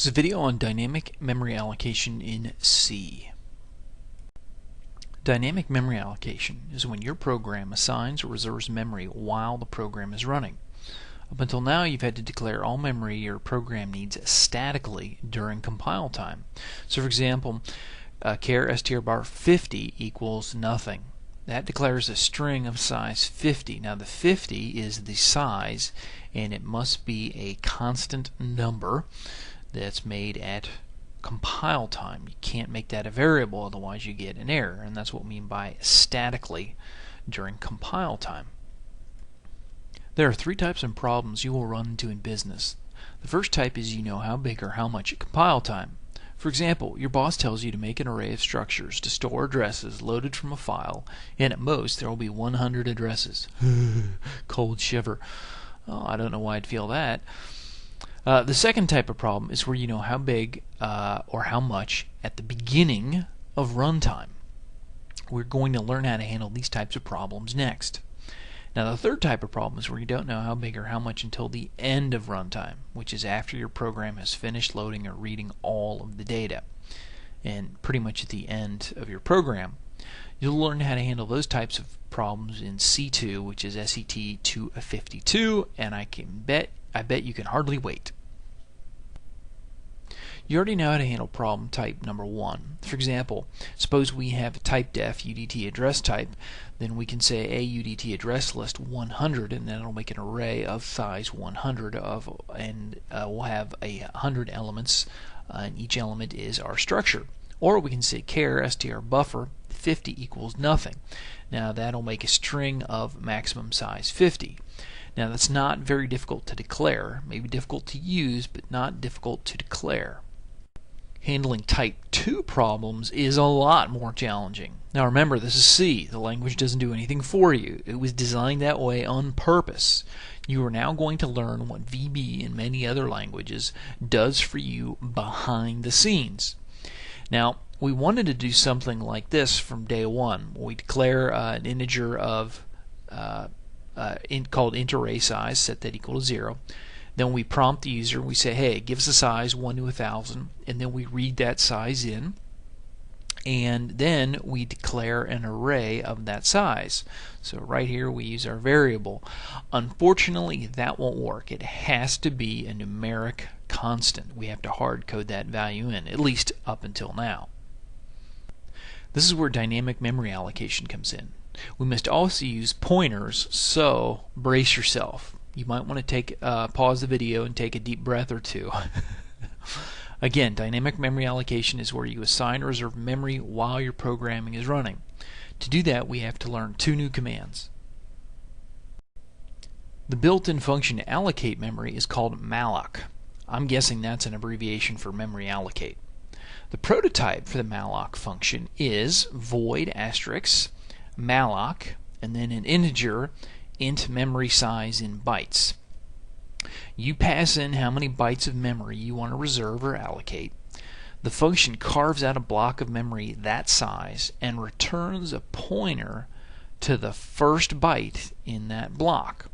This is a video on dynamic memory allocation in C. Dynamic memory allocation is when your program assigns or reserves memory while the program is running. Up until now, you've had to declare all memory your program needs statically during compile time. So for example, char str bar 50 equals nothing. That declares a string of size 50. Now the 50 is the size, and it must be a constant number that's made at compile time. You can't make that a variable, otherwise you get an error, and that's what we mean by statically during compile time. There are three types of problems you will run into in business. The first type is you know how big or how much at compile time. For example, your boss tells you to make an array of structures to store addresses loaded from a file, and at most there will be 100 addresses. Cold shiver. Oh, I don't know why I'd feel that. The second type of problem is where you know how big or how much at the beginning of runtime. We're going to learn how to handle these types of problems next. Now the third type of problem is where you don't know how big or how much until the end of runtime, which is after your program has finished loading or reading all of the data. And pretty much at the end of your program, you'll learn how to handle those types of problems in C2, which is SET-151, and I bet you can hardly wait. You already know how to handle problem type number 1. For example, suppose we have a type def UDT address type, then we can say a UDT address list 100, and then it'll make an array of size 100 and we'll have 100 elements, and each element is our structure. Or we can say char str buffer 50 equals nothing. Now that'll make a string of maximum size 50. Now that's not very difficult to declare, maybe difficult to use, but not difficult to declare. Handling type 2 problems is a lot more challenging. Now remember, this is C. The language doesn't do anything for you. It was designed that way on purpose. You are now going to learn what VB and many other languages does for you behind the scenes. Now, we wanted to do something like this from day one. We declare an integer of called int array size, set that equal to 0. Then we prompt the user, we say, hey, give us a size 1 to 1,000, and then we read that size in, and then we declare an array of that size. So right here we use our variable. Unfortunately, that won't work. It has to be a numeric constant. We have to hard code that value in, at least up until now. This is where dynamic memory allocation comes in. We must also use pointers, so brace yourself. You might want to pause the video and take a deep breath or two. Again, dynamic memory allocation is where you assign or reserve memory while your programming is running. To do that, we have to learn two new commands. The built-in function to allocate memory is called Malloc. I'm guessing that's an abbreviation for memory allocate. The prototype for the Malloc function is void asterisk malloc and then an integer int memory size in bytes. You pass in how many bytes of memory you want to reserve or allocate. The function carves out a block of memory that size and returns a pointer to the first byte in that block.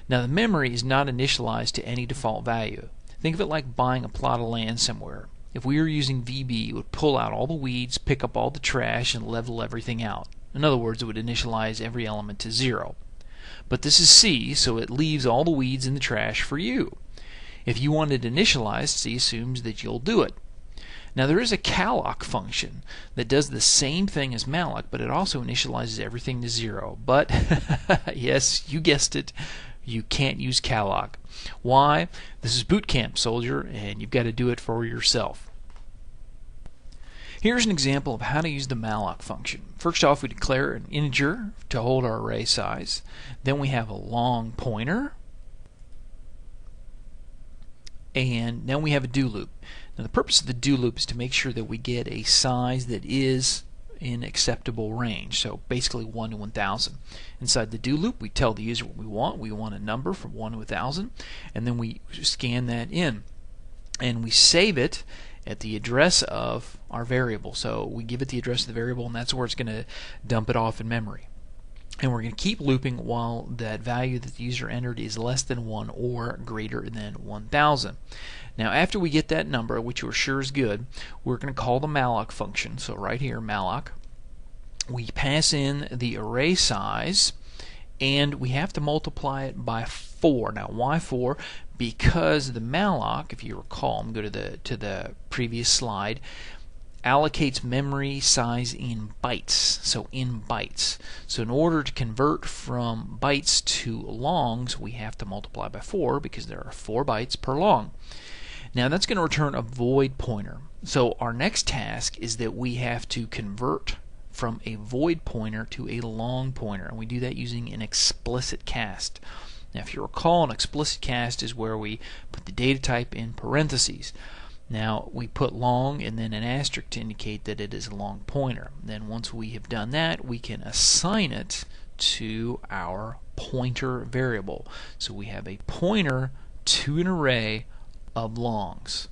Now the memory is not initialized to any default value. Think of it like buying a plot of land somewhere. If we were using VB, it would pull out all the weeds, pick up all the trash, and level everything out. In other words, it would initialize every element to 0. But this is C, so it leaves all the weeds in the trash for you. If you want it initialized, C assumes that you'll do it. Now there is a calloc function that does the same thing as malloc, but it also initializes everything to 0. But, yes, you guessed it, you can't use calloc. Why? This is boot camp, soldier, and you've got to do it for yourself. Here's an example of how to use the malloc function. First off, we declare an integer to hold our array size. Then we have a long pointer. And then we have a do loop. Now the purpose of the do loop is to make sure that we get a size that is in acceptable range. So basically 1 to 1,000. Inside the do loop, we tell the user what we want. We want a number from 1 to 1,000. And then we scan that in. And we save it at the address of our variable. So we give it the address of the variable, and that's where it's going to dump it off in memory. And we're going to keep looping while that value that the user entered is less than 1 or greater than 1,000. Now after we get that number, which we're sure is good, we're going to call the malloc function. So right here, malloc. We pass in the array size, and we have to multiply it by 4. Now why 4? Because the malloc, if you recall, I'm going to go to the previous slide, allocates memory size in bytes, so in bytes. So in order to convert from bytes to longs, we have to multiply by 4 because there are 4 bytes per long. Now that's going to return a void pointer. So our next task is that we have to convert from a void pointer to a long pointer, and we do that using an explicit cast. Now if you recall, an explicit cast is where we put the data type in parentheses. Now we put long and then an asterisk to indicate that it is a long pointer. Then once we have done that, we can assign it to our pointer variable. So we have a pointer to an array of longs.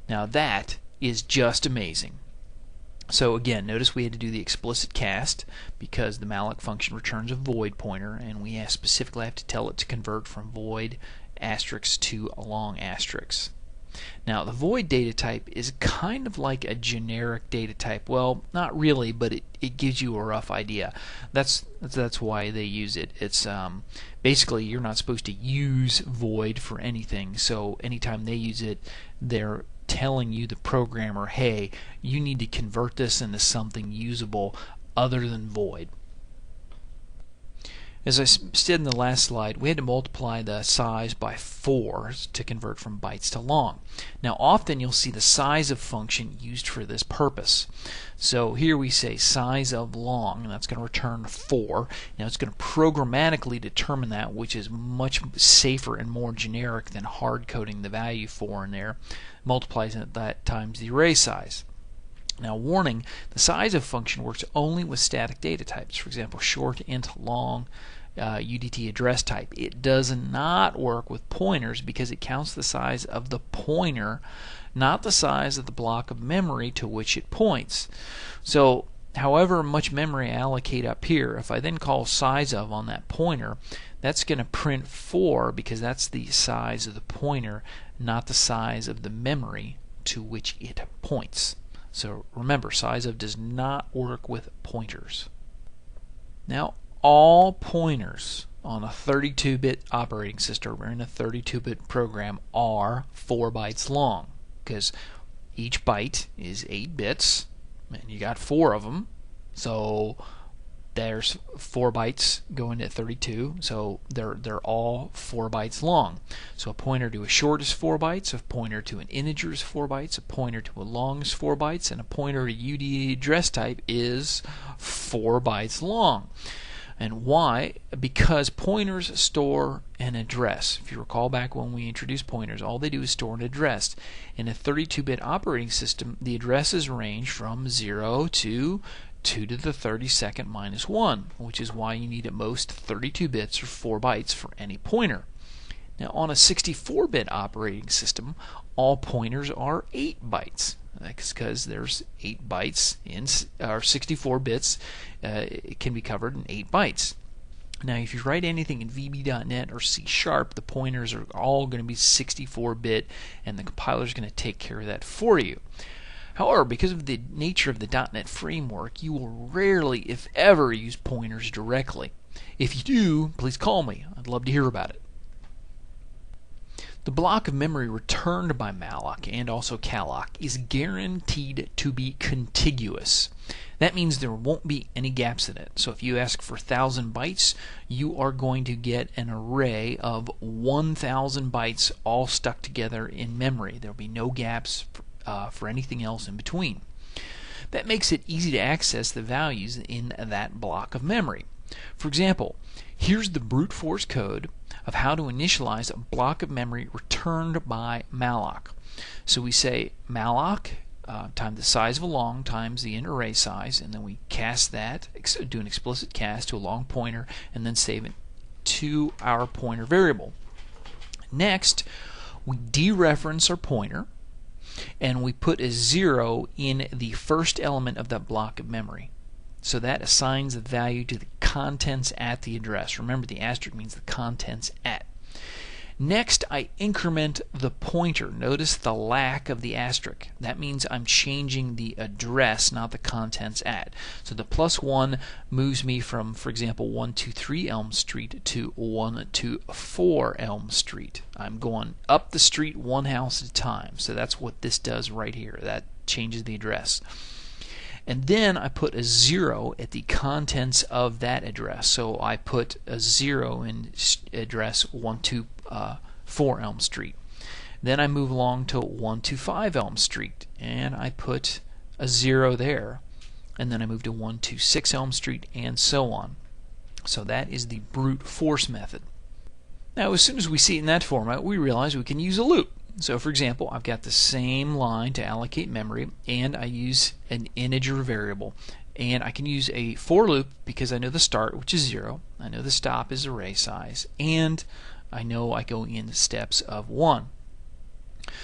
Now that is just amazing. So again, notice we had to do the explicit cast because the malloc function returns a void pointer, and we specifically have to tell it to convert from void asterisks to a long asterisks. Now the void data type is kind of like a generic data type. Well, not really, but it gives you a rough idea. That's why they use it. It's basically you're not supposed to use void for anything. So anytime they use it, they're telling you, the programmer, hey, you need to convert this into something usable other than void. As I said in the last slide, we had to multiply the size by 4 to convert from bytes to long. Now often you'll see the size of function used for this purpose. So here we say size of long, and that's going to return 4. Now it's going to programmatically determine that, which is much safer and more generic than hard coding the value 4 in there. Multiplies that times the array size. Now warning, the size of function works only with static data types. For example, short, int, long, UDT address type. It does not work with pointers because it counts the size of the pointer, not the size of the block of memory to which it points. So however much memory I allocate up here, if I then call size of on that pointer, that's going to print 4 because that's the size of the pointer, not the size of the memory to which it points. So remember, size of does not work with pointers. Now all pointers on a 32-bit operating system or in a 32-bit program are 4 bytes long, because each byte is 8 bits and you got 4 of them, so there's 4 bytes going to 32, so they're all 4 bytes long. So a pointer to a short is 4 bytes, a pointer to an integer is 4 bytes, a pointer to a long is 4 bytes, and a pointer to UDT address type is 4 bytes long. And why? Because pointers store an address. If you recall back when we introduced pointers, all they do is store an address. In a 32-bit operating system, the addresses range from 0 to 2 to the 32nd minus 1, which is why you need at most 32 bits or 4 bytes for any pointer. Now on a 64-bit operating system, all pointers are 8 bytes. That's because there's 8 bytes in, or 64 bits. It can be covered in 8 bytes. Now if you write anything in VB.NET or C#, the pointers are all going to be 64-bit, and the compiler is going to take care of that for you. However, because of the nature of the .NET framework, you will rarely, if ever, use pointers directly. If you do, please call me. I'd love to hear about it. The block of memory returned by malloc and also calloc is guaranteed to be contiguous. That means there won't be any gaps in it. So if you ask for 1,000 bytes, you are going to get an array of 1,000 bytes all stuck together in memory. There will be no gaps for anything else in between. That makes it easy to access the values in that block of memory. For example, here's the brute force code of how to initialize a block of memory returned by malloc. So we say malloc times the size of a long times the int array size, and then we cast that, do an explicit cast to a long pointer, and then save it to our pointer variable. Next, we dereference our pointer, and we put a 0 in the first element of that block of memory. So that assigns the value to the contents at the address. Remember, the asterisk means the contents at. Next, I increment the pointer. Notice the lack of the asterisk. That means I'm changing the address, not the contents at. So the +1 moves me from, for example, 123 Elm Street to 124 Elm Street. I'm going up the street one house at a time. So that's what this does right here. That changes the address. And then I put a 0 at the contents of that address. So I put a 0 in address 124 Elm Street. Then I move along to 125 Elm Street, and I put a 0 there. And then I move to 126 Elm Street, and so on. So that is the brute force method. Now, as soon as we see it in that format, we realize we can use a loop. So, for example, I've got the same line to allocate memory, and I use an integer variable. And I can use a for loop because I know the start, which is 0. I know the stop is array size, and I know I go in steps of 1.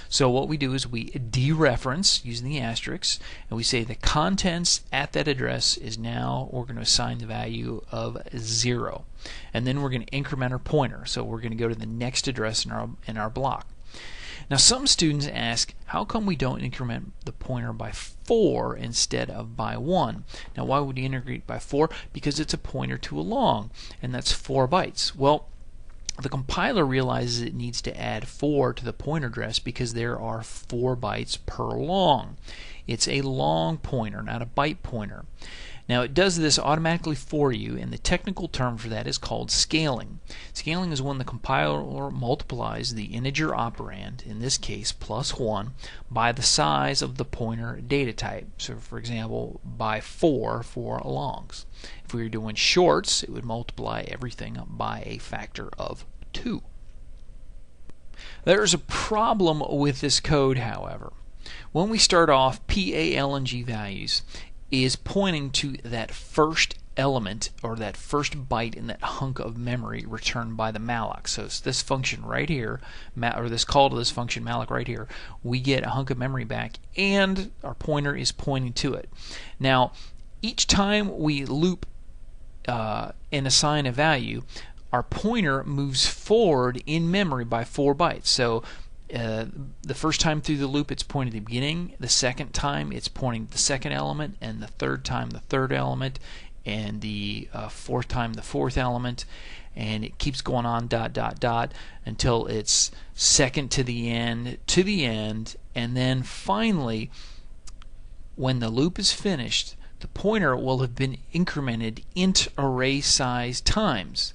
So what we do is we dereference using the asterisks, and we say the contents at that address is now, we're going to assign the value of 0. And then we're going to increment our pointer. So we're going to go to the next address in our block. Now, some students ask, how come we don't increment the pointer by 4 instead of by 1? Now, why would you integrate by 4? Because it's a pointer to a long, and that's 4 bytes. Well, the compiler realizes it needs to add 4 to the pointer address because there are 4 bytes per long. It's a long pointer, not a byte pointer. Now, it does this automatically for you, and the technical term for that is called scaling. Scaling is when the compiler multiplies the integer operand, in this case +1, by the size of the pointer data type. So, for example, by 4 for longs. If we were doing shorts, it would multiply everything by a factor of 2. There's a problem with this code, however. When we start off, PALNG values is pointing to that first element or that first byte in that hunk of memory returned by the malloc. So it's this function right here, or this call to this function malloc right here. We get a hunk of memory back, and our pointer is pointing to it. Now, each time we loop and assign a value, our pointer moves forward in memory by 4 bytes. So the first time through the loop it's pointing to the beginning, the second time it's pointing to the second element, and the third time the third element, and the fourth time the fourth element, and it keeps going on ... until it's second to the end, and then finally when the loop is finished, the pointer will have been incremented int array size times.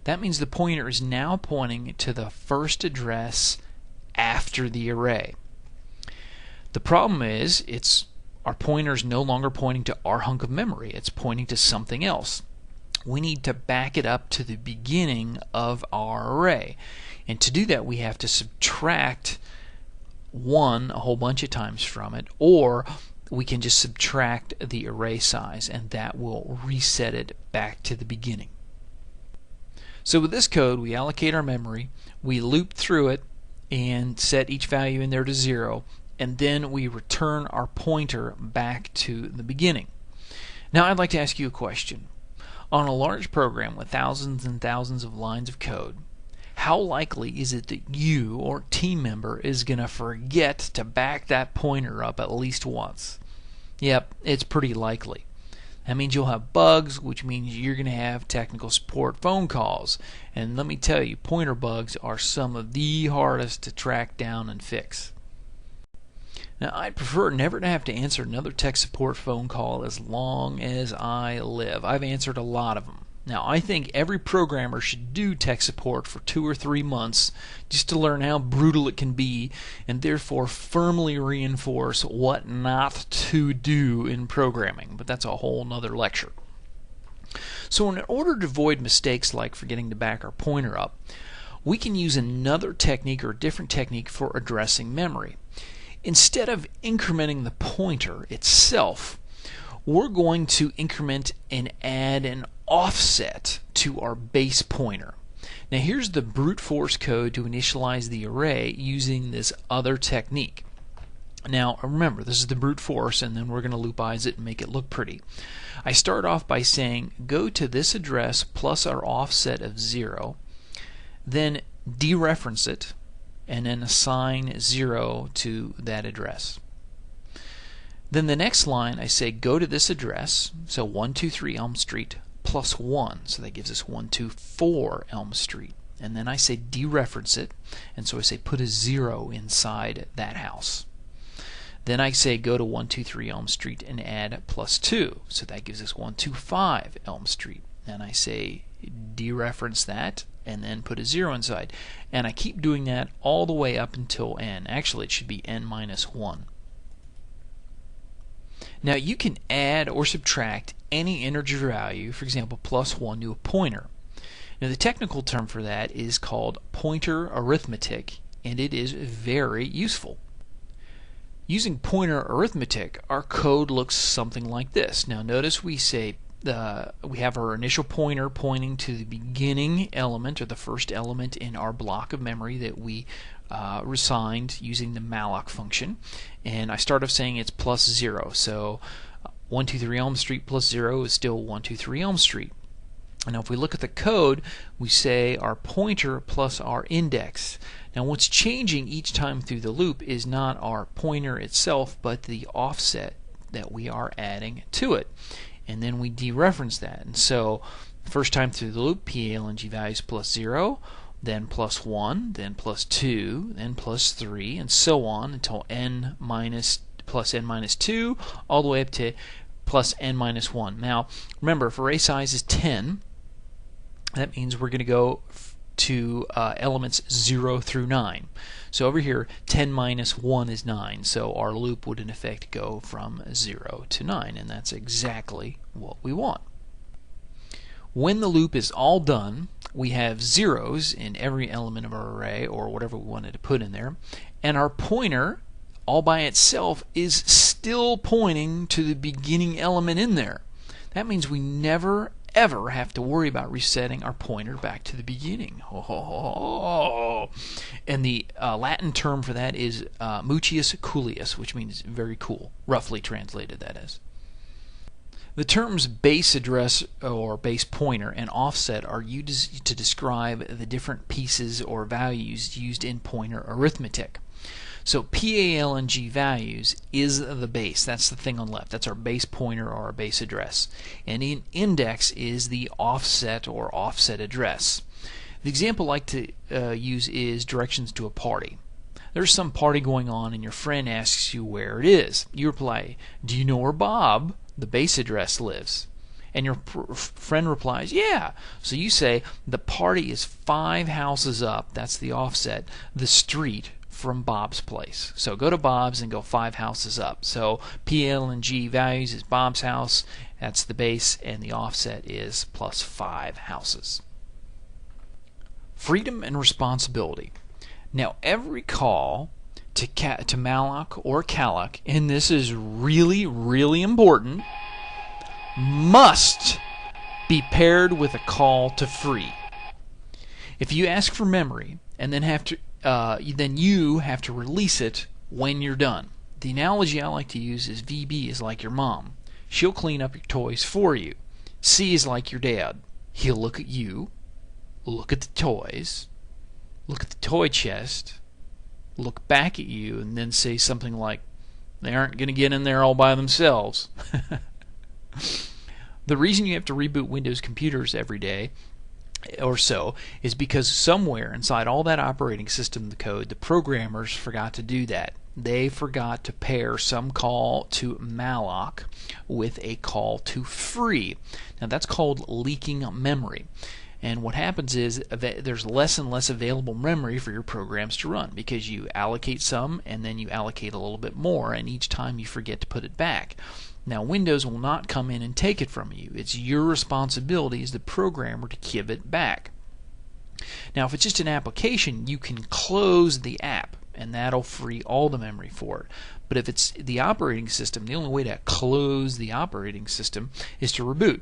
That means the pointer is now pointing to the first address after the array. The problem is our pointer is no longer pointing to our hunk of memory. It's pointing to something else. We need to back it up to the beginning of our array. And to do that, we have to subtract 1 a whole bunch of times from it, or we can just subtract the array size, and that will reset it back to the beginning. So with this code, we allocate our memory, we loop through it, and set each value in there to 0, and then we return our pointer back to the beginning. Now, I'd like to ask you a question. On a large program with thousands and thousands of lines of code, how likely is it that you or team member is going to forget to back that pointer up at least once? Yep, it's pretty likely. That means you'll have bugs, which means you're going to have technical support phone calls. And let me tell you, pointer bugs are some of the hardest to track down and fix. Now, I'd prefer never to have to answer another tech support phone call as long as I live. I've answered a lot of them. Now, I think every programmer should do tech support for 2 or 3 months just to learn how brutal it can be, and therefore firmly reinforce what not to do in programming. But that's a whole nother lecture. So in order to avoid mistakes like forgetting to back our pointer up, we can use another technique or a different technique for addressing memory. Instead of incrementing the pointer itself, we're going to increment and add an offset to our base pointer. Now, here's the brute force code to initialize the array using this other technique. Now remember, this is the brute force, and then we're going to loopize it and make it look pretty. I start off by saying go to this address plus our offset of 0, then dereference it, and then assign 0 to that address. Then the next line I say go to this address, so 123 Elm Street plus 1, so that gives us 124 Elm Street. And then I say dereference it, and so I say put a 0 inside that house. Then I say go to 123 Elm Street and add plus 2, so that gives us 125 Elm Street. And I say dereference that and then put a 0 inside. And I keep doing that all the way up until n. Actually, it should be n minus 1. Now you can add or subtract any integer value, for example plus 1, to a pointer. Now the technical term for that is called pointer arithmetic, and it is very useful. Using pointer arithmetic, our code looks something like this. Now notice we say we have our initial pointer pointing to the beginning element, or the first element in our block of memory that we assigned using the Malloc function, and I start off saying it's plus 0. So 123 Elm Street plus 0 is still 123 Elm Street. Now if we look at the code, we say our pointer plus our index. Now what's changing each time through the loop is not our pointer itself, but the offset that we are adding to it. And then we dereference that. And so first time through the loop, PALNG values plus 0, then plus 1, then plus 2, then plus 3, and so on until plus n minus 2, all the way up to plus n minus 1. Now remember, if array size is 10, that means we're going to go to elements 0 through 9. So over here 10 minus 1 is 9, so our loop would in effect go from 0 to 9, and that's exactly what we want. When the loop is all done, we have zeros in every element of our array, or whatever we wanted to put in there, and our pointer all by itself is still pointing to the beginning element in there. That means we never ever have to worry about resetting our pointer back to the beginning. And the Latin term for that is mucius coolius, which means very cool, roughly translated that is. The terms base address or base pointer and offset are used to describe the different pieces or values used in pointer arithmetic. So PALNG values is the base. That's the thing on the left. That's our base pointer or our base address. And in index is the offset or offset address. The example I like to use is directions to a party. There's some party going on and your friend asks you where it is. You reply, do you know where Bob, the base address, lives? And your friend replies, yeah. So you say the party is 5 houses up, that's the offset, the street from Bob's place. So go to Bob's and go 5 houses up. So PALNG values is Bob's house, that's the base, and the offset is plus 5 houses. Freedom and responsibility. Now every call to Malloc or Calloc, and this is really, really important, must be paired with a call to free. If you ask for memory and then then you have to release it when you're done. The analogy I like to use is VB is like your mom. She'll clean up your toys for you. C is like your dad. He'll look at you, look at the toys, look at the toy chest, look back at you, and then say something like, they aren't going to get in there all by themselves. The reason you have to reboot Windows computers every day or so is because somewhere inside all that operating system code, the programmers forgot to do that. They forgot to pair some call to Malloc with a call to free. Now that's called leaking memory. And what happens is there's less and less available memory for your programs to run because you allocate some and then you allocate a little bit more, and each time you forget to put it back. Now Windows will not come in and take it from you. It's your responsibility as the programmer to give it back. Now if it's just an application, you can close the app and that'll free all the memory for it. But if it's the operating system, the only way to close the operating system is to reboot.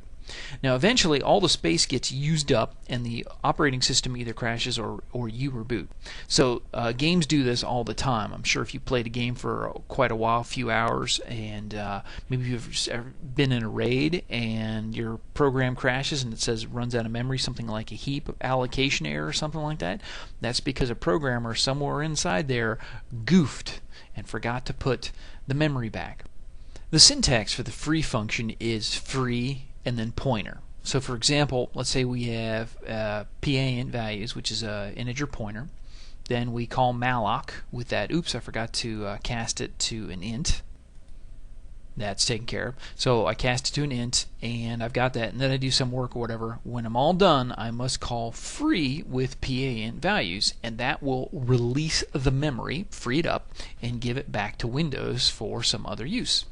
Now eventually all the space gets used up and the operating system either crashes or you reboot. So games do this all the time. I'm sure if you played a game for quite a while, a few hours, and maybe you've ever been in a raid and your program crashes and it says it runs out of memory, something like a heap allocation error or something like that, that's because a programmer somewhere inside there goofed and forgot to put the memory back. The syntax for the free function is free and then pointer. So for example, let's say we have PA-int values, which is an integer pointer. Then we call malloc with that. Oops, I forgot to cast it to an int. That's taken care of. So I cast it to an int, and I've got that, and then I do some work or whatever. When I'm all done, I must call free with PA-int values, and that will release the memory, free it up, and give it back to Windows for some other use.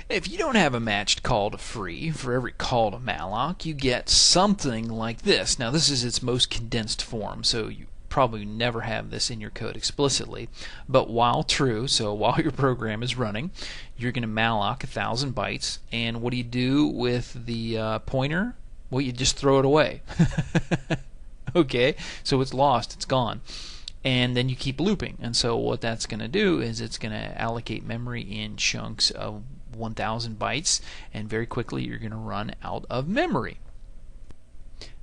If you don't have a matched call to free for every call to malloc, you get something like this. Now this is its most condensed form, so you probably never have this in your code explicitly. But while true, so while your program is running, you're going to malloc 1,000 bytes. And what do you do with the pointer? Well, you just throw it away. Okay, so it's lost, it's gone. And then you keep looping. And so what that's going to do is it's going to allocate memory in chunks of 1,000 bytes, and very quickly you're going to run out of memory.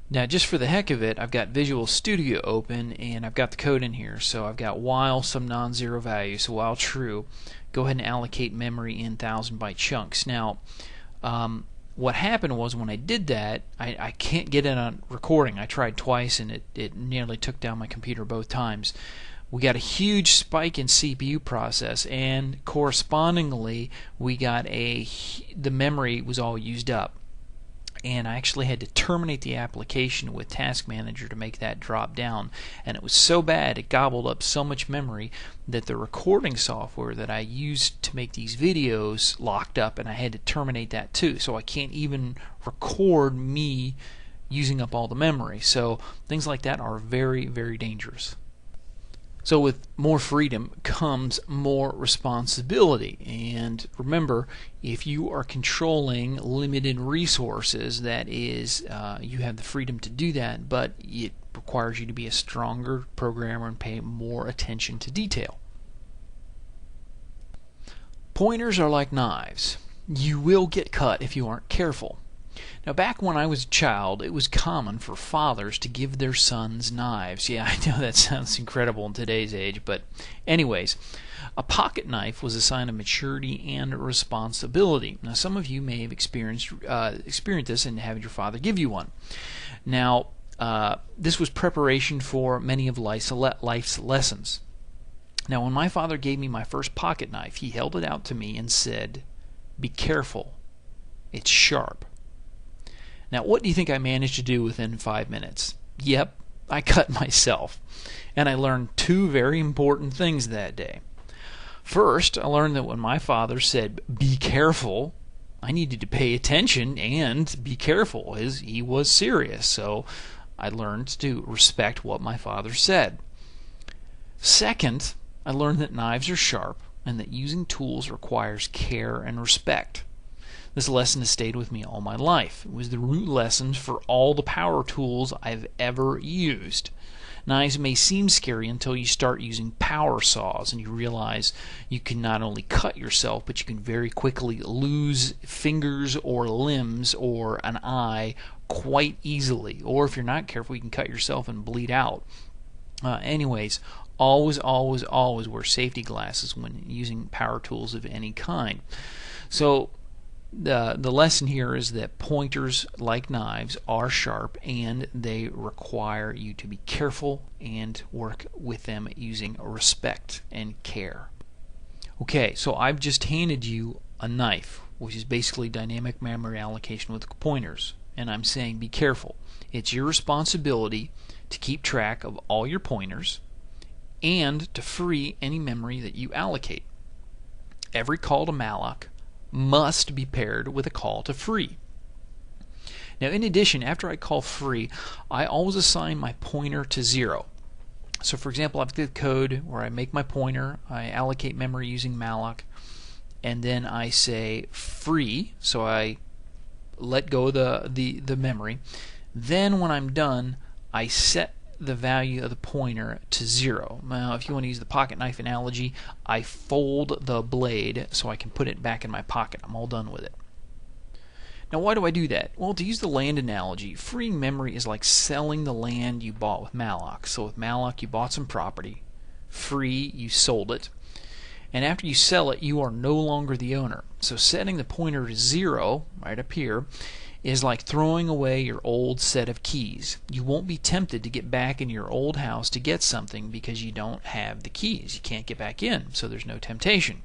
Now just for the heck of it, I've got Visual Studio open and I've got the code in here. So I've got while some non-zero value, so while true, go ahead and allocate memory in 1,000 byte chunks. Now what happened was when I did that, I can't get it on recording. I tried twice and it nearly took down my computer both times. We got a huge spike in CPU process, and correspondingly we got the memory was all used up. And I actually had to terminate the application with Task Manager to make that drop down. And it was so bad, it gobbled up so much memory that the recording software that I used to make these videos locked up, and I had to terminate that too. So I can't even record me using up all the memory. So things like that are very, very dangerous. So with more freedom comes more responsibility. And remember, if you are controlling limited resources, that is, you have the freedom to do that, but it requires you to be a stronger programmer and pay more attention to detail. Pointers are like knives. You will get cut if you aren't careful. Now back when I was a child, it was common for fathers to give their sons knives. Yeah, I know that sounds incredible in today's age, but anyways, a pocket knife was a sign of maturity and responsibility. Now some of you may have experienced this and having your father give you one. Now this was preparation for many of life's lessons. Now when my father gave me my first pocket knife, he held it out to me and said, "Be careful, it's sharp." Now, what do you think I managed to do within 5 minutes? Yep, I cut myself. And I learned two very important things that day. First, I learned that when my father said, "Be careful," I needed to pay attention and be careful. He was serious, so I learned to respect what my father said. Second, I learned that knives are sharp and that using tools requires care and respect. This lesson has stayed with me all my life. It was the root lesson for all the power tools I've ever used. Knives may seem scary until you start using power saws and you realize you can not only cut yourself, but you can very quickly lose fingers or limbs or an eye quite easily. Or if you're not careful, you can cut yourself and bleed out. Anyways, always wear safety glasses when using power tools of any kind. So the lesson here is that pointers, like knives, are sharp and they require you to be careful and work with them using respect and care. Okay, so I've just handed you a knife, which is basically dynamic memory allocation with pointers, and I'm saying be careful. It's your responsibility to keep track of all your pointers and to free any memory that you allocate. Every call to malloc must be paired with a call to free. Now in addition, after I call free, I always assign my pointer to 0. So for example, I've got code where I make my pointer, I allocate memory using malloc, and then I say free, so I let go of the memory. Then when I'm done, I set the value of the pointer to 0. Now, if you want to use the pocket knife analogy, I fold the blade so I can put it back in my pocket. I'm all done with it. Now, why do I do that? Well, to use the land analogy, freeing memory is like selling the land you bought with Malloc. So with Malloc, you bought some property. Free, you sold it. And after you sell it, you are no longer the owner. So setting the pointer to 0, right up here, is like throwing away your old set of keys. You won't be tempted to get back in your old house to get something because you don't have the keys. You can't get back in, so there's no temptation.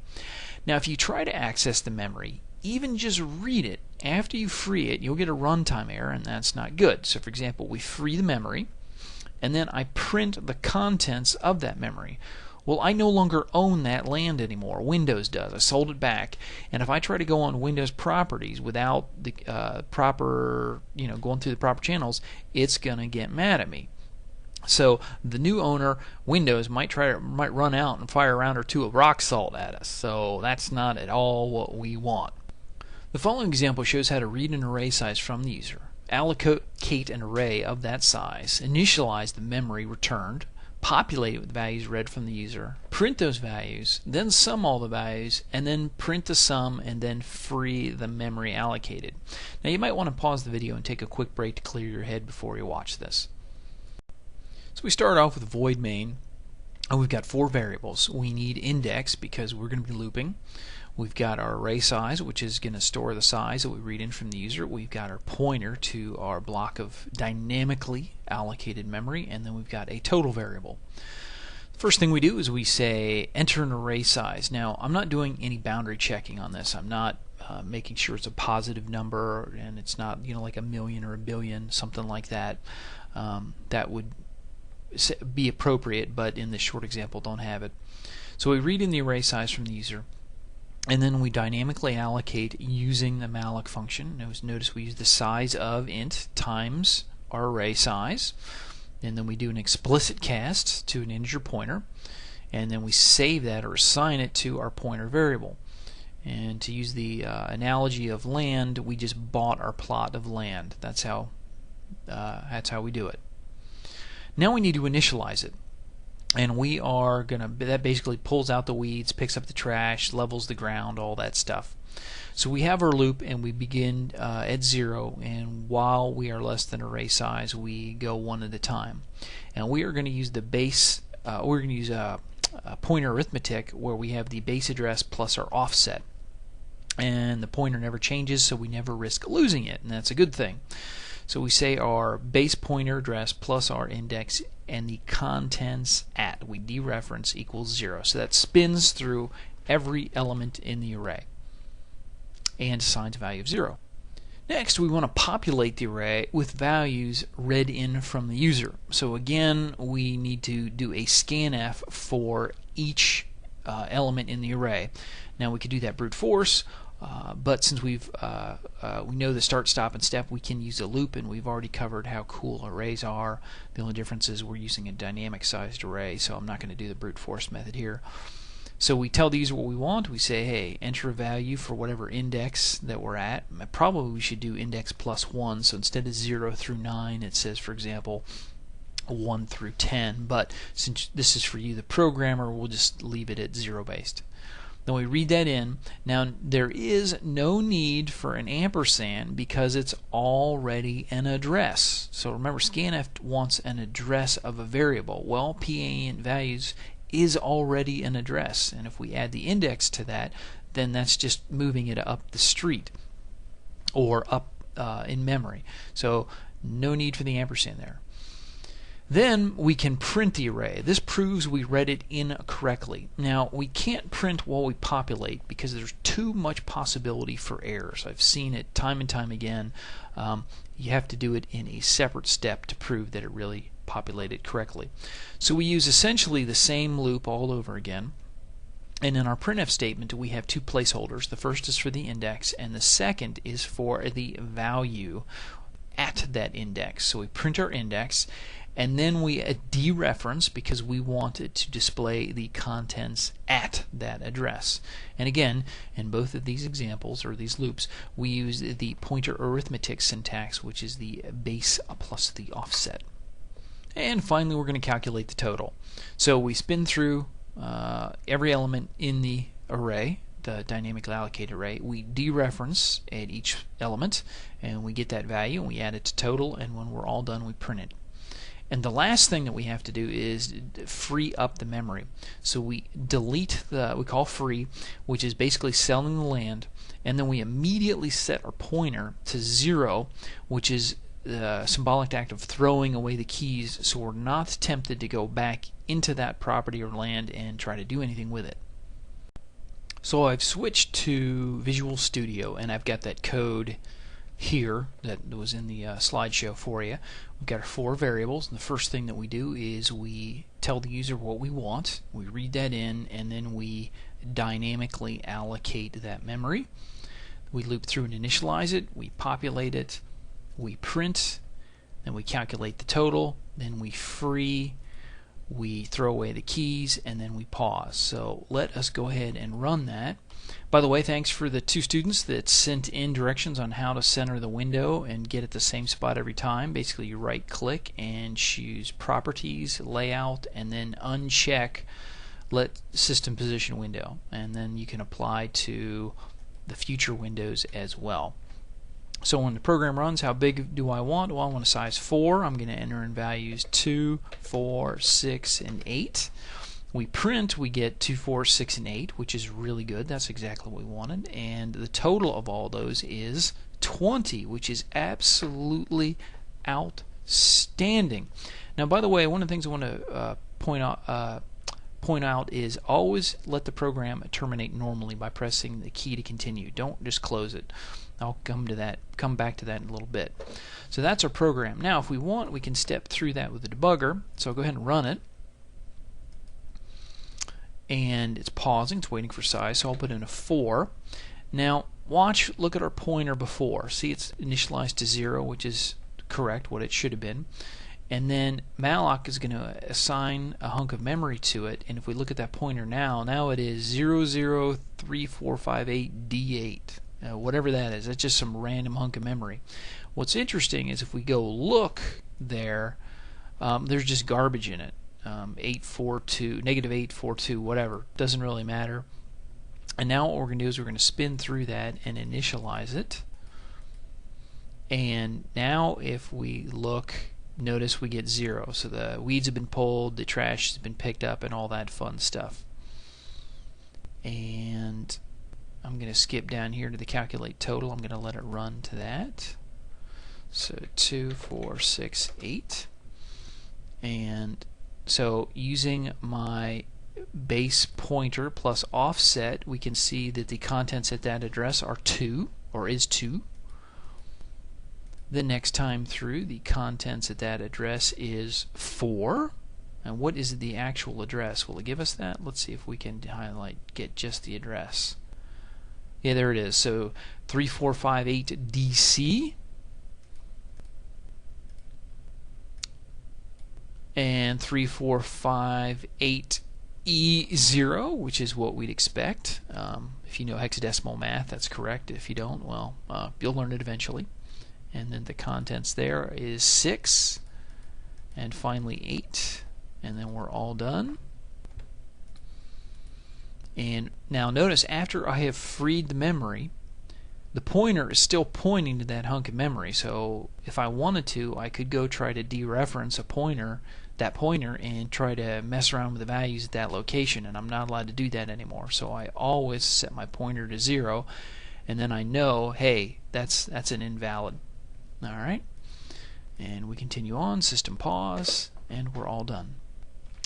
Now, if you try to access the memory, even just read it, after you free it, you'll get a runtime error, and that's not good. So, for example, we free the memory, and then I print the contents of that memory. Well, I no longer own that land anymore. Windows does. I sold it back. And if I try to go on Windows properties without the proper, going through the proper channels, it's going to get mad at me. So the new owner, Windows, might run out and fire a round or two of rock salt at us. So that's not at all what we want. The following example shows how to read an array size from the user, allocate an array of that size, initialize the memory returned, populate it with values read from the user, print those values, then sum all the values, and then print the sum and then free the memory allocated. Now you might want to pause the video and take a quick break to clear your head before you watch this. So we start off with void main, and we've got 4 variables. We need index because we're going to be looping. We've got our array size, which is going to store the size that we read in from the user. We've got our pointer to our block of dynamically allocated memory, and then we've got a total variable. The first thing we do is we say enter an array size. Now, I'm not doing any boundary checking on this. I'm not making sure it's a positive number and it's not like a million or a billion, something like that. That would be appropriate, but in this short example don't have it. So we read in the array size from the user, and then we dynamically allocate using the Malloc function. Notice we use the size of int times our array size, and then we do an explicit cast to an integer pointer, and then we save that or assign it to our pointer variable. And to use the analogy of land, we just bought our plot of land. That's how we do it. Now we need to initialize it. And we are that basically pulls out the weeds, picks up the trash, levels the ground, all that stuff. So we have our loop, and we begin at 0, and while we are less than array size, we go one at a time. And we are going to use the base, we're going to use a pointer arithmetic where we have the base address plus our offset. And the pointer never changes, so we never risk losing it, and that's a good thing. So we say our base pointer address plus our index and the contents at, we dereference, equals 0. So that spins through every element in the array and assigns a value of 0. Next, we want to populate the array with values read in from the user. So again, we need to do a scanf for each element in the array. Now we could do that brute force, but since we know the start, stop, and step, we can use a loop, and we've already covered how cool arrays are. The only difference is we're using a dynamic sized array, so I'm not going to do the brute force method here. So we tell the user what we want. We say, hey, enter a value for whatever index that we're at. Probably we should do index plus 1, so instead of 0 through 9, it says, for example, 1 through 10, but since this is for you, the programmer, we'll just leave it at 0 based. Then we read that in. Now there is no need for an ampersand because it's already an address. So remember, scanf wants an address of a variable. Well, PAInt values is already an address, and if we add the index to that, then that's just moving it up the street or up in memory. So no need for the ampersand there. Then we can print the array. This proves we read it in correctly. Now we can't print while we populate because there's too much possibility for errors. I've seen it time and time again. You have to do it in a separate step to prove that it really populated correctly. So we use essentially the same loop all over again. And in our printf statement we have 2 placeholders. The first is for the index and the second is for the value at that index. So we print our index, and then we dereference because we want it to display the contents at that address. And again, in both of these examples, or these loops, we use the pointer arithmetic syntax, which is the base plus the offset. And finally, we're going to calculate the total. So we spin through every element in the array, the dynamically allocated array. We dereference at each element, and we get that value, and we add it to total, and when we're all done, we print it. And the last thing that we have to do is free up the memory. So we delete we call free, which is basically selling the land, and then we immediately set our pointer to 0, which is the symbolic act of throwing away the keys, so we're not tempted to go back into that property or land and try to do anything with it. So I've switched to Visual Studio, and I've got that code here that was in the slideshow for you. We've got our 4 variables, and the first thing that we do is we tell the user what we want, we read that in, and then we dynamically allocate that memory. We loop through and initialize it, we populate it, we print, then we calculate the total, then we free, we throw away the keys, and then we pause. So let us go ahead and run that. By the way, thanks for the 2 students that sent in directions on how to center the window and get it the same spot every time. Basically, you right click and choose Properties, Layout, and then uncheck Let System Position Window, and then you can apply to the future windows as well. So when the program runs, how big do I want? Well, I want a size 4. I'm going to enter in values 2, 4, 6, and 8. We print, we get 2, 4, 6, and 8, which is really good. That's exactly what we wanted. And the total of all those is 20, which is absolutely outstanding. Now, by the way, one of the things I want to point out is always let the program terminate normally by pressing the key to continue. Don't just close it. I'll come back to that in a little bit. So that's our program. Now if we want, we can step through that with the debugger. So I'll go ahead and run it. And it's pausing, it's waiting for size, so I'll put in a 4. Now look at our pointer before. See, it's initialized to 0, which is correct, what it should have been. And then Malloc is going to assign a hunk of memory to it, and if we look at that pointer now it is 003458D8. Whatever that is, that's just some random hunk of memory. What's interesting is if we go look there, there's just garbage in it. 842, negative 842, whatever. Doesn't really matter. And now what we're going to do is we're going to spin through that and initialize it. And now if we look, notice we get 0. So the weeds have been pulled, the trash has been picked up, and all that fun stuff. And I'm going to skip down here to the calculate total. I'm going to let it run to that. So 2, 4, 6, 8. And so using my base pointer plus offset, we can see that the contents at that address are 2, or is 2. The next time through, the contents at that address is 4. And what is the actual address? Will it give us that? Let's see if we can get just the address. Yeah, there it is. So 3458 DC and 3458E0, which is what we'd expect. If you know hexadecimal math, that's correct. If you don't, well, you'll learn it eventually. And then the contents there is 6, and finally 8, and then we're all done. And now notice, after I have freed the memory, the pointer is still pointing to that hunk of memory. So if I wanted to, I could go try to dereference that pointer and try to mess around with the values at that location, and I'm not allowed to do that anymore. So I always set my pointer to 0, and then I know, hey, that's an invalid. Alright, and we continue on, system pause, and we're all done.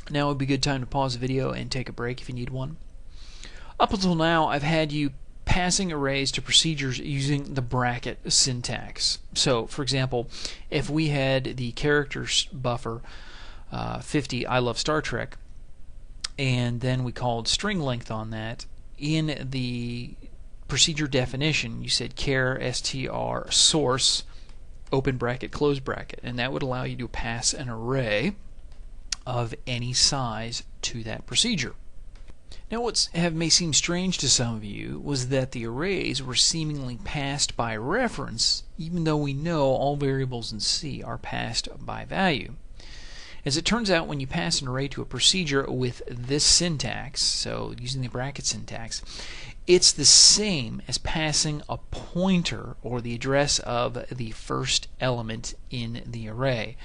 Now would be a good time to pause the video and take a break if you need one. Up until now, I've had you passing arrays to procedures using the bracket syntax. So, for example, if we had the characters buffer 50 I love Star Trek, and then we called string length on that, in the procedure definition you said char str source open bracket, close bracket, and that would allow you to pass an array of any size to that procedure. Now what may seem strange to some of you was that the arrays were seemingly passed by reference, even though we know all variables in C are passed by value. As it turns out, when you pass an array to a procedure with this syntax, so using the bracket syntax, it's the same as passing a pointer or the address of the first element in the array.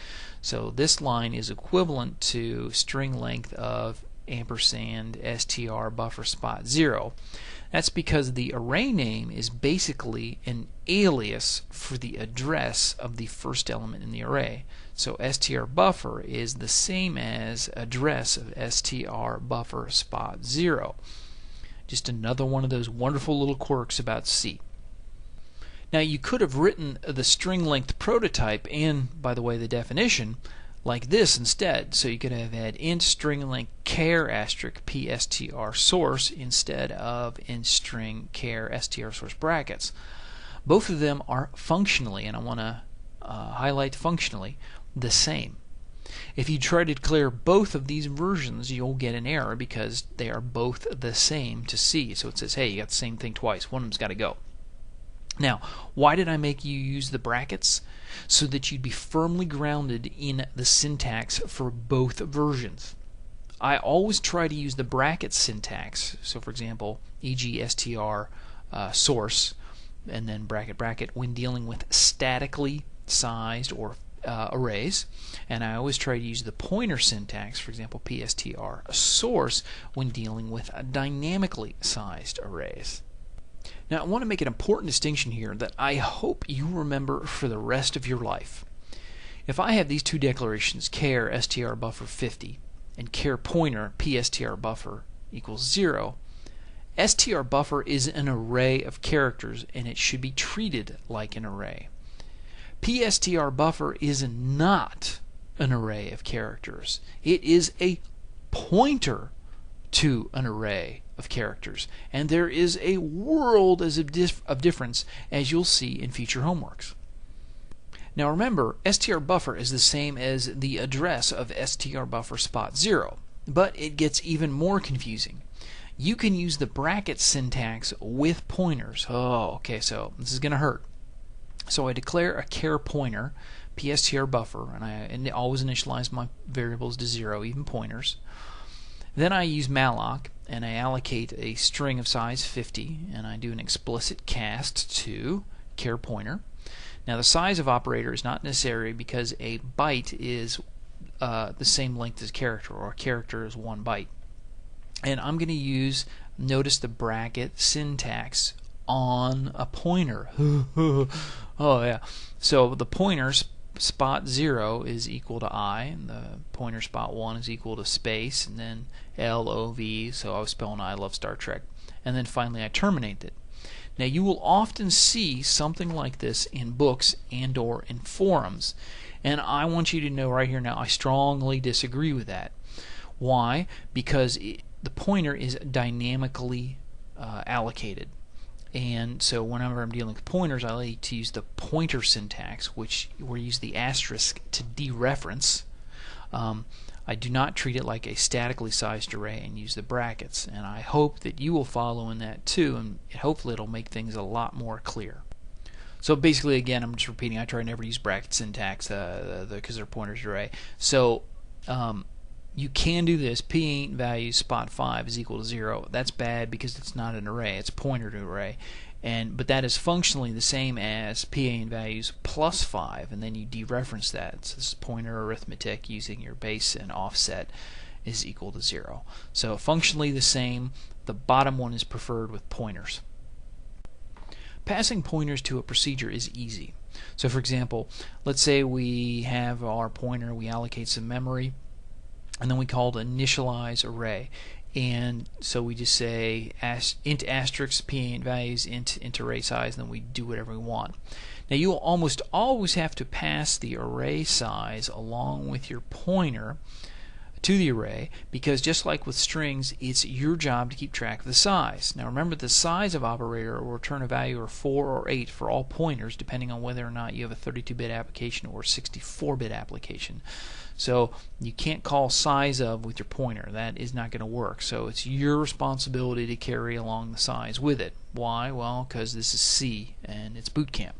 So this line is equivalent to string length of ampersand str buffer spot 0. That's because the array name is basically an alias for the address of the first element in the array. So str buffer is the same as address of str buffer spot 0. Just another one of those wonderful little quirks about C. Now you could have written the string length prototype and, by the way, the definition like this instead. So you could have had int string length char asterisk pstr source instead of int string char str source brackets. Both of them are functionally, and I want to highlight functionally, the same. If you try to declare both of these versions, you'll get an error because they are both the same to C. So it says, hey, you got the same thing twice. One of them's got to go. Now, why did I make you use the brackets? So that you'd be firmly grounded in the syntax for both versions. I always try to use the bracket syntax. So for example, e.g. str source and then bracket bracket when dealing with statically sized or arrays, and I always try to use the pointer syntax, for example pstr source, when dealing with dynamically sized arrays. Now I want to make an important distinction here that I hope you remember for the rest of your life. If I have these two declarations, char str buffer 50 and char pointer pstr buffer equals 0, str buffer is an array of characters and it should be treated like an array. pstr buffer is not an array of characters. It is a pointer to an array of characters, and there is a world of difference, as you'll see in future homeworks. Now remember, str buffer is the same as the address of str buffer spot 0, but it gets even more confusing. You can use the bracket syntax with pointers. Oh, okay, so this is going to hurt. So I declare a char pointer pstr buffer, and I always initialize my variables to 0, even pointers. Then I use malloc and I allocate a string of size 50 and I do an explicit cast to char pointer. Now the size of operator is not necessary because a byte is the same length as character, or a character is 1 byte. And I'm going to use, notice the bracket syntax on a pointer. Oh yeah. So the pointer spot 0 is equal to I, and the pointer spot 1 is equal to space, and then LOV, so I was spelling I love Star Trek. And then finally I terminate it. Now you will often see something like this in books and or in forums, and I want you to know right here now I strongly disagree with that. Why? Because the pointer is dynamically allocated. And so whenever I'm dealing with pointers, I like to use the pointer syntax, which we use the asterisk to dereference. I do not treat it like a statically sized array and use the brackets. And I hope that you will follow in that too, and hopefully it'll make things a lot more clear. So basically, again, I'm just repeating, I try never to use bracket syntax because they're pointers array. So you can do this. P ain't value spot 5 is equal to 0. That's bad because it's not an array. It's a pointer to array. But that is functionally the same as P ain't values plus 5, and then you dereference that. So this is pointer arithmetic using your base and offset is equal to 0. So functionally the same. The bottom one is preferred with pointers. Passing pointers to a procedure is easy. So for example, let's say we have our pointer, we allocate some memory, and then we call it initialize array, and so we just say int asterisk p int values int array size, and then we do whatever we want. Now you will almost always have to pass the array size along with your pointer to the array, because just like with strings, it's your job to keep track of the size. Now remember, the size of operator will return a value of 4 or 8 for all pointers, depending on whether or not you have a 32-bit application or a 64-bit application. So you can't call size of with your pointer. That is not going to work. So it's your responsibility to carry along the size with it. Why? Well, because this is C and it's boot camp.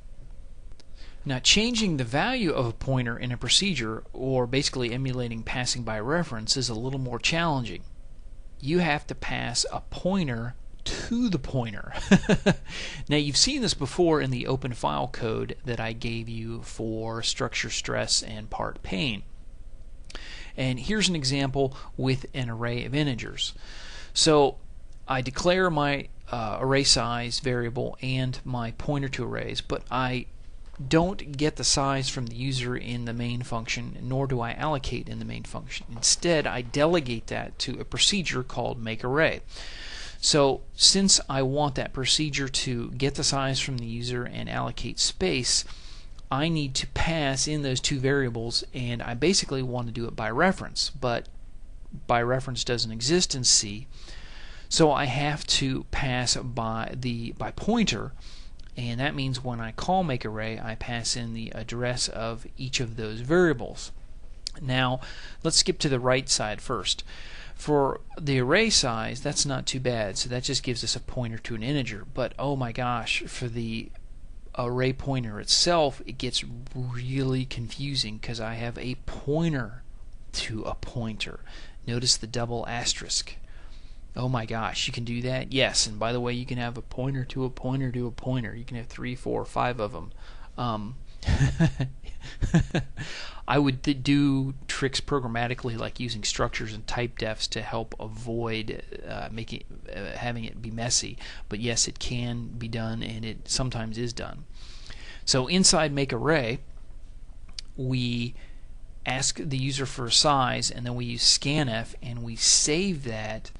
Now, changing the value of a pointer in a procedure, or basically emulating passing by reference, is a little more challenging. You have to pass a pointer to the pointer. Now, you've seen this before in the open file code that I gave you for structure stress and part pain. And here's an example with an array of integers. So I declare my array size variable and my pointer to arrays, but I don't get the size from the user in the main function, nor do I allocate in the main function. Instead, I delegate that to a procedure called makeArray. So since I want that procedure to get the size from the user and allocate space, I need to pass in those two variables, and I basically want to do it by reference, but by reference doesn't exist in C, so I have to pass by pointer. And that means when I call makeArray, I pass in the address of each of those variables. Now, let's skip to the right side first. For the array size, that's not too bad, so that just gives us a pointer to an integer. But oh my gosh, for the array pointer itself, it gets really confusing because I have a pointer to a pointer. Notice the double asterisk. Oh my gosh, you can do that? Yes, and by the way, you can have a pointer to a pointer to a pointer. You can have 3, 4, 5 of them. I would do tricks programmatically, like using structures and type defs to help avoid having it be messy. But yes, it can be done, and it sometimes is done. So inside makeArray, we ask the user for a size, and then we use scanf, and we save that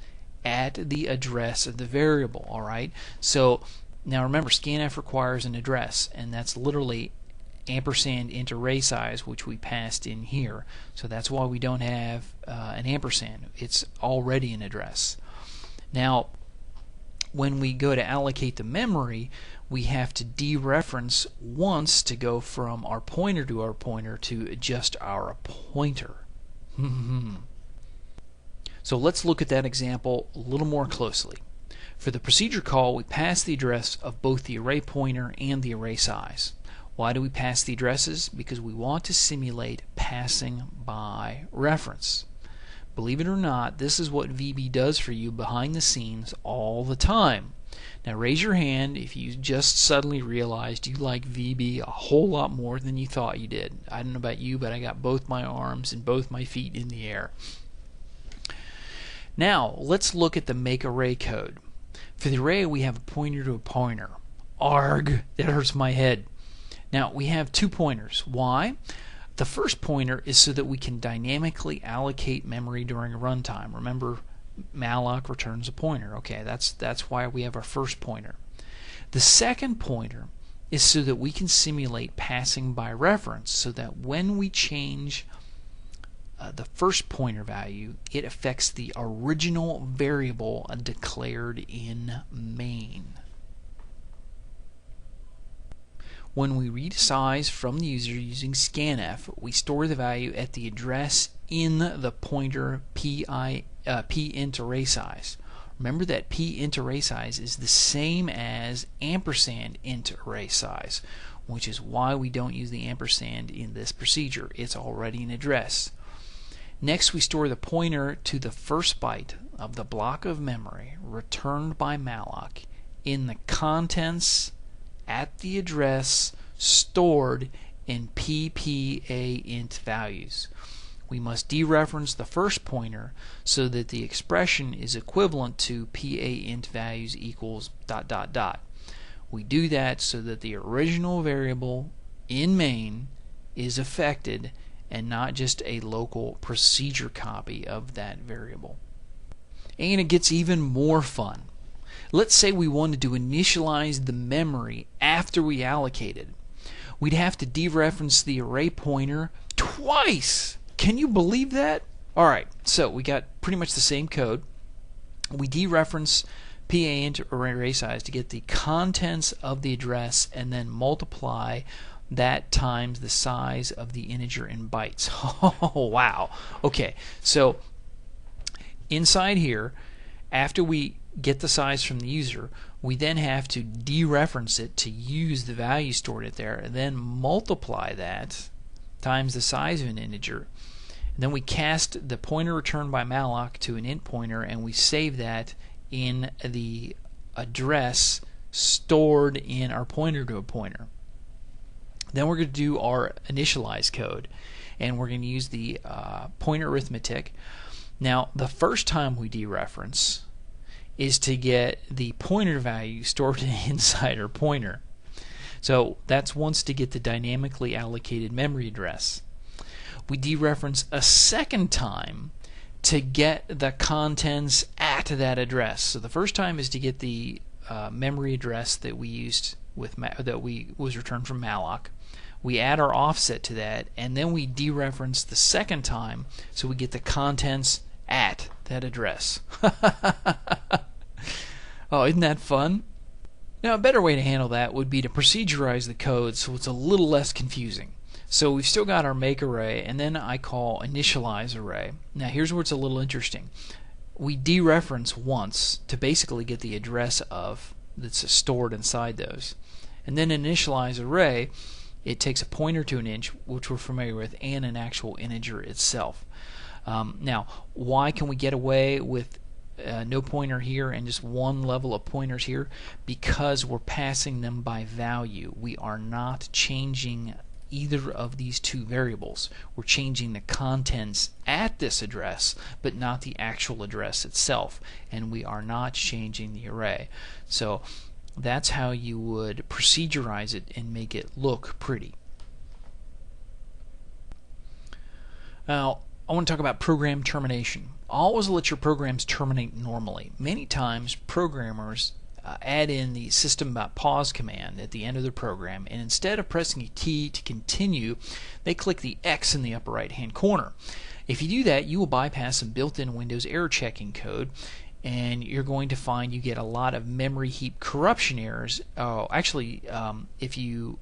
at the address of the variable. Alright, so now remember, scanf requires an address, and that's literally ampersand int array size, which we passed in here. So that's why we don't have an ampersand. It's already an address. Now when we go to allocate the memory, we have to dereference once to go from our pointer to just our pointer. So let's look at that example a little more closely. For the procedure call, we pass the address of both the array pointer and the array size. Why do we pass the addresses? Because we want to simulate passing by reference. Believe it or not, this is what VB does for you behind the scenes all the time. Now raise your hand if you just suddenly realized you like VB a whole lot more than you thought you did. I don't know about you, but I got both my arms and both my feet in the air. Now let's look at the makeArray code. For the array, we have a pointer to a pointer. Arg, that hurts my head. Now we have two pointers. Why? The first pointer is so that we can dynamically allocate memory during a runtime. Remember, Malloc returns a pointer. Okay, that's why we have our first pointer. The second pointer is so that we can simulate passing by reference, so that when we change the first pointer value, it affects the original variable declared in main. When we read size from the user using scanf, we store the value at the address in the pointer p_int array size. Remember that p_int array size is the same as ampersand int array size, which is why we don't use the ampersand in this procedure. It's already an address. Next, we store the pointer to the first byte of the block of memory returned by Malloc in the contents at the address stored in pp_a_int values. We must dereference the first pointer so that the expression is equivalent to p_a_int values equals ... We do that so that the original variable in main is affected and not just a local procedure copy of that variable. And it gets even more fun. Let's say we wanted to initialize the memory after we allocated. We'd have to dereference the array pointer twice. Can you believe that? Alright, so we got pretty much the same code. We dereference PA into array size to get the contents of the address and then multiply that times the size of the integer in bytes. Oh, wow. Okay, so inside here, after we get the size from the user, we then have to dereference it to use the value stored in there, and then multiply that times the size of an integer. And then we cast the pointer returned by malloc to an int pointer, and we save that in the address stored in our pointer to a pointer. Then we're going to do our initialize code, and we're going to use the pointer arithmetic. Now, the first time we dereference is to get the pointer value stored inside our pointer. So that's once to get the dynamically allocated memory address. We dereference a second time to get the contents at that address. So the first time is to get the memory address that we used with was returned from malloc. We add our offset to that, and then we dereference the second time so we get the contents at that address. Oh, isn't that fun? Now, a better way to handle that would be to procedurize the code so it's a little less confusing. So we've still got our make array, and then I call initialize array. Now here's where it's a little interesting. We dereference once to basically get the address of that's stored inside those. And then initialize array, it takes a pointer to an int, which we're familiar with, and an actual integer itself. Now, why can we get away with no pointer here and just one level of pointers here? Because we're passing them by value. We are not changing either of these two variables. We're changing the contents at this address, but not the actual address itself, and we are not changing the array. So that's how you would procedurize it and make it look pretty. Now, I want to talk about program termination. Always let your programs terminate normally. Many times programmers add in the system.pause command at the end of the program, and instead of pressing a key to continue, they click the X in the upper right hand corner. If you do that, you will bypass some built-in Windows error checking code, and you're going to find you get a lot of memory heap corruption errors. If you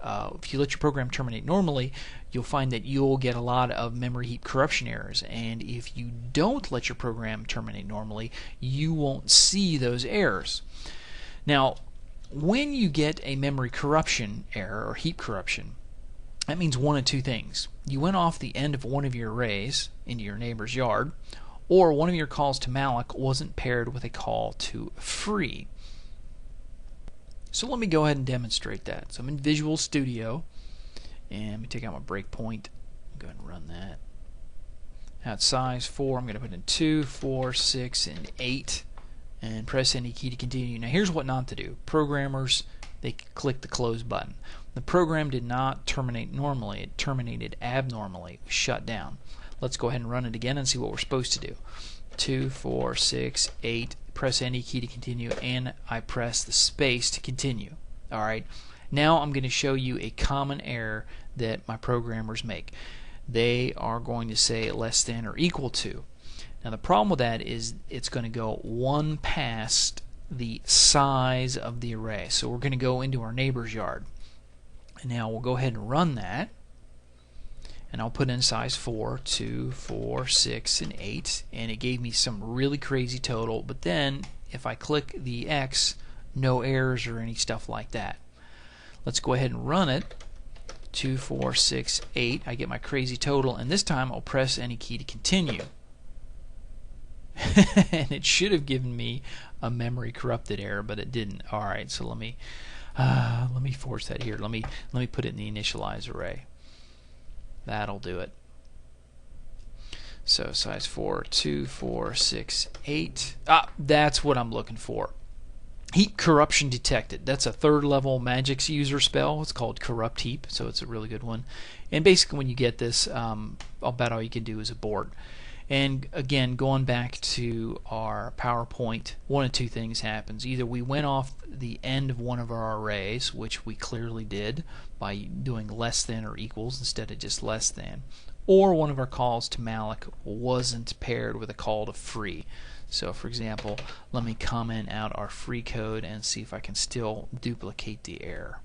let your program terminate normally, you'll find that you'll get a lot of memory heap corruption errors. And if you don't let your program terminate normally, you won't see those errors. Now, when you get a memory corruption error or heap corruption, that means one of two things. You went off the end of one of your arrays into your neighbor's yard, or one of your calls to malloc wasn't paired with a call to free. So let me go ahead and demonstrate that. So I'm in Visual Studio, and let me take out my breakpoint. Go ahead and run that. Now it's size 4. I'm going to put in 2, 4, 6, and 8, and press any key to continue. Now here's what not to do. Programmers, they click the close button. The program did not terminate normally. It terminated abnormally. It was shut down. Let's go ahead and run it again and see what we're supposed to do. 2, 4, 6, 8. Press any key to continue, and I press the space to continue. Alright, now I'm going to show you a common error that my programmers make. They are going to say less than or equal to. Now the problem with that is it's going to go one past the size of the array. So we're going to go into our neighbor's yard. And now we'll go ahead and run that. And I'll put in size 4, 2, 4, 6, and 8, and it gave me some really crazy total. But then if I click the X, no errors or any stuff like that. Let's go ahead and run it. 2, 4, 6, 8. I get my crazy total, and this time I'll press any key to continue. And it should have given me a memory corrupted error, but it didn't. All right, so let me force that here. Let me put it in the initialize array. That'll do it. So size 4, 2, 4, 6, 8. That's what I'm looking for. Heap corruption detected. That's a third level Magic's user spell. It's called corrupt heap, so it's a really good one. And basically when you get this, I'll bet all you can do is abort. And again, going back to our PowerPoint, one of two things happens. Either we went off the end of one of our arrays, which we clearly did by doing less than or equals instead of just less than, or one of our calls to Malloc wasn't paired with a call to free. So for example, let me comment out our free code and see if I can still duplicate the error.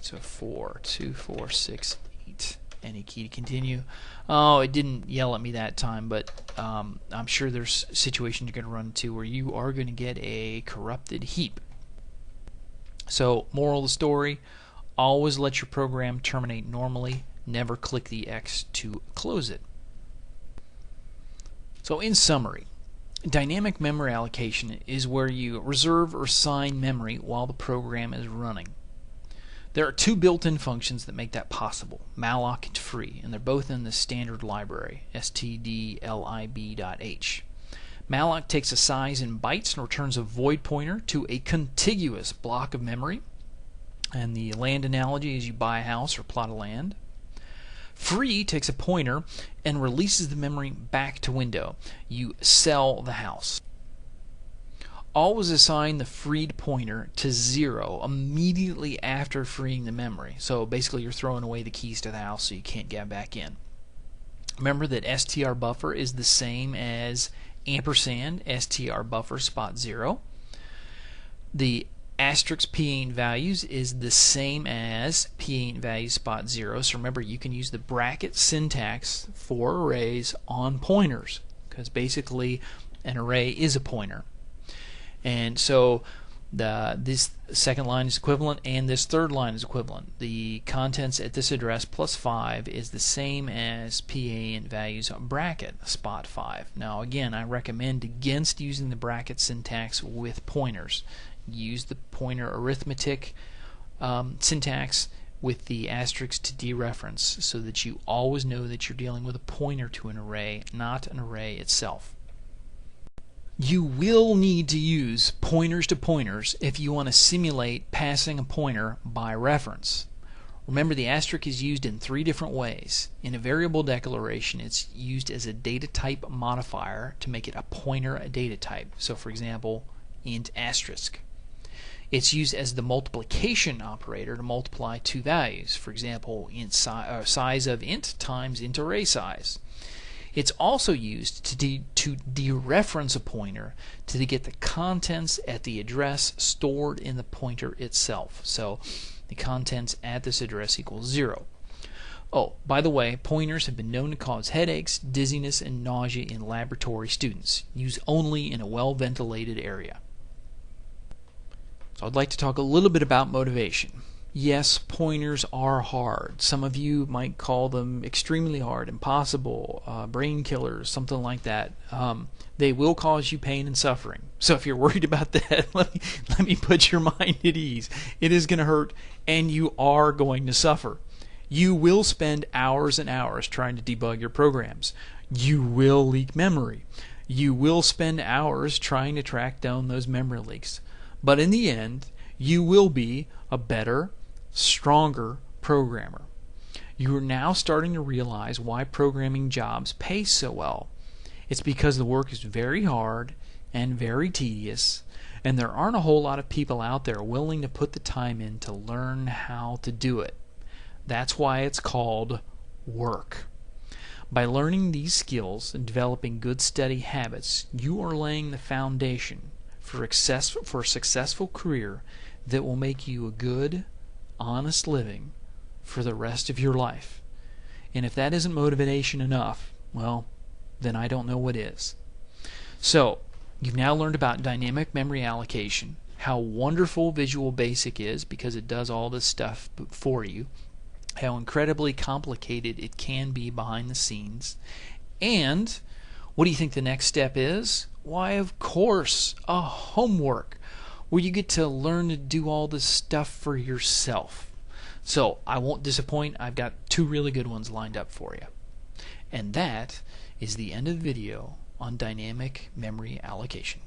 So 4, 2, 4, 6, 8. Any key to continue. Oh, it didn't yell at me that time, but I'm sure there's situations you're going to run into where you are going to get a corrupted heap. So moral of the story, always let your program terminate normally. Never click the X to close it. So in summary, dynamic memory allocation is where you reserve or assign memory while the program is running. There are two built-in functions that make that possible, malloc and free, and they're both in the standard library, stdlib.h. Malloc takes a size in bytes and returns a void pointer to a contiguous block of memory. And the land analogy is you buy a house or plot of land. Free takes a pointer and releases the memory back to window. You sell the house. Always assign the freed pointer to 0 immediately after freeing the memory. So basically you're throwing away the keys to the house so you can't get back in. Remember that str buffer is the same as ampersand str buffer spot 0. The asterisk p8 values is the same as p8 values spot 0. So remember, you can use the bracket syntax for arrays on pointers, because basically an array is a pointer. And so this second line is equivalent and this third line is equivalent. The contents at this address plus 5 is the same as p8 values bracket spot 5. Now again, I recommend against using the bracket syntax with pointers. Use the pointer arithmetic syntax with the asterisk to dereference so that you always know that you're dealing with a pointer to an array, not an array itself. You will need to use pointers to pointers if you want to simulate passing a pointer by reference. Remember, the asterisk is used in 3 different ways. In a variable declaration, it's used as a data type modifier to make it a pointer data type. So for example, int asterisk. It's used as the multiplication operator to multiply 2 values. For example, int size of int times int array size. It's also used to dereference a pointer to get the contents at the address stored in the pointer itself. So the contents at this address equals 0. Oh, by the way, pointers have been known to cause headaches, dizziness, and nausea in laboratory students. Use only in a well-ventilated area. So I'd like to talk a little bit about motivation. Yes, pointers are hard. Some of you might call them extremely hard, impossible, brain killers, something like that. They will cause you pain and suffering. So if you're worried about that, let me put your mind at ease. It is going to hurt, and you are going to suffer. You will spend hours and hours trying to debug your programs. You will leak memory. You will spend hours trying to track down those memory leaks. But in the end, you will be a better, stronger programmer. You are now starting to realize why programming jobs pay so well. It's because the work is very hard and very tedious, and there aren't a whole lot of people out there willing to put the time in to learn how to do it. That's why it's called work. By learning these skills and developing good study habits, you are laying the foundation for a successful career that will make you a good, honest living for the rest of your life. And if that isn't motivation enough, well, then I don't know what is. So, you've now learned about dynamic memory allocation, how wonderful Visual Basic is because it does all this stuff for you, how incredibly complicated it can be behind the scenes, and what do you think the next step is? Why, of course, a homework where you get to learn to do all this stuff for yourself. So I won't disappoint. I've got 2 really good ones lined up for you. And that is the end of the video on dynamic memory allocation.